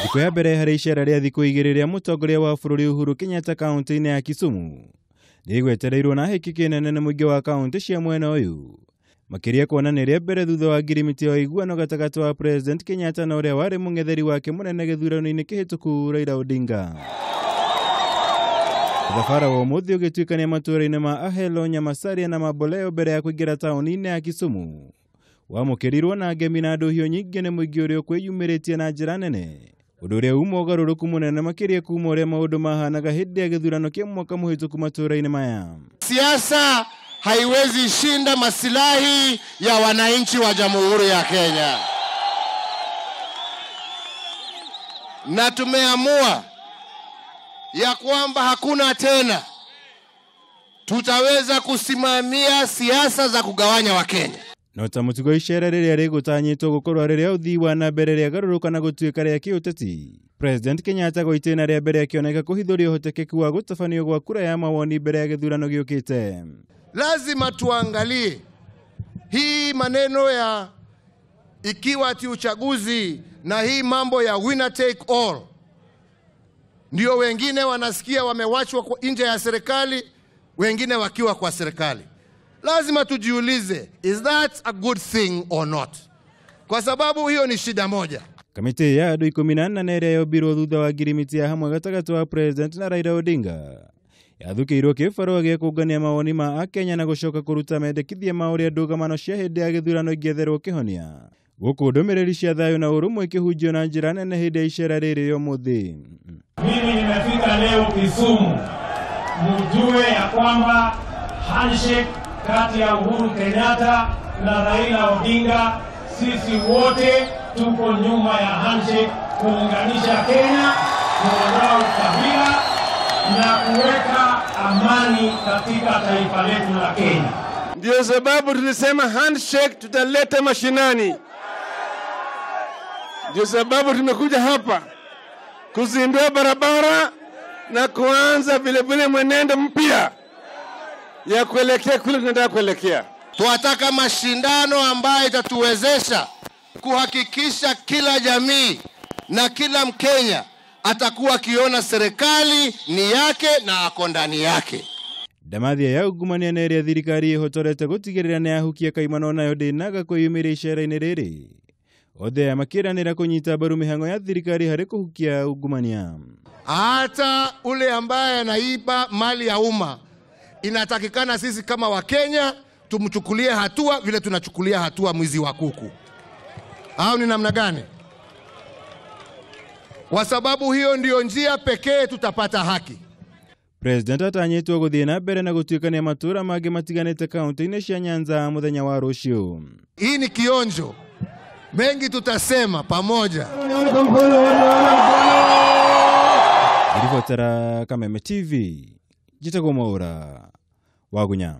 Siku ya mbere hari icera ria thiku igiri ria mutongoria wa bururi Uhuru Kenyatta kaunti-ini ya Kisumu nigwetereirwo na hiki kinene na muingi wa kaunti cia mwena uyu makiria kuonaniria mbere thutha wa ngirimiti wa iguano gatagati wa President Kenyatta na uria wari mung'etheri wake munene githurano-ini kihituku Raila Odinga. Thafara wa umuthi ugituikania matura-ini ma Ahelo, Nyamasaria na Maboleo mbere ya kuingira tauni-ini ya Kisumu wamukirirwo na ngemi na nduhio nyingi ni muingi uria kwiyumiritie na njira nene, undu uria uma ugaruruku munene makiria kuma uria maundu mahanaga hindi ya githurano kia mwaka muhituku matura-ini maya. Siasa haiwezi shinda masilahi ya wananchi wa Jamhuri ya Kenya, na tumeamua ya kwamba hakuna tena tutaweza kusimamia siasa za kugawanya Wakenya. Nota mutugo icera riria rigutanyitwo gukorwo riria uthii wa na mbere ria garuruka na gutuika ria kiuteti. President Kenyatta goitena ria mbere akioneka kuhithuria uhotekeku wa gutafanio gwa kura ya mawoni mbere ya githurano giukite. Lazima tuangalie hii maneno ya ikiwa ati uchaguzi na hii mambo ya winner take all, ndio wengine wanasikia wamewachwa nje ya serikali, wengine wakiwa kwa serikali. Lazima tujiulize, is that a good thing or not? Kwa sababu hiyo ni shida moja. Kamiti ya andu 14 iria yobirwo thutha wa ngirimiti ya hamwe gatagati wa President na Raila Odinga yathukiirwo kibarua gia kungania mawoni ma Akenya na gucoka kuruta mendekithia ma uria ndũgamano cia hindi ya githurano ingĩetherwo kihonia guku ndumiriri cia thayu na urumwe ikihunjio na njira nene hindi ya icera riri yomuthi. Mimi nimefika leo Kisumu, mjue ya kwamba handshake kati ya Uhuru Kenyatta na Raila Odinga, sisi wote tuko nyuma ya handshake kuunganisha Kenya, kuondoa ukabila na kuweka amani katika taifa letu la Kenya. Ndio sababu tulisema handshake tutaleta mashinani. Ndio sababu tumekuja hapa kuzindua barabara na kuanza vile mwenendo mpya ya kuelekea kule tunataka kuelekea. Tunataka mashindano ambayo itatuwezesha kuhakikisha kila jamii na kila Mkenya atakuwa akiona serikali ni yake na ako ndani yake. Damathia ya ugumania na iria thirikari ihotorete gutigirira ni ahukia kaimano nayo ndinaga kwiyumira icera-ini riri. Othe makiranira kunyita mbaru mihango ya thirikari hari kuhukia ugumania. Hata ule ambaye anaiba mali ya umma, inatakikana sisi kama Wakenya tumchukulie hatua vile tunachukulia hatua mwizi wa kuku. Au ni namna gani? Kwa sababu hiyo ndio njia pekee tutapata haki. President atanyitwo guthii na mbere na gutuikania matura mangĩ matiganĩte kaunti-inĩ cia Nyanza muthenya wa rũciũ. Hii ni kionjo, mengi tutasema pamoja. Ribotera Kameme TV, Jitagwo Mwaura, Wagunya.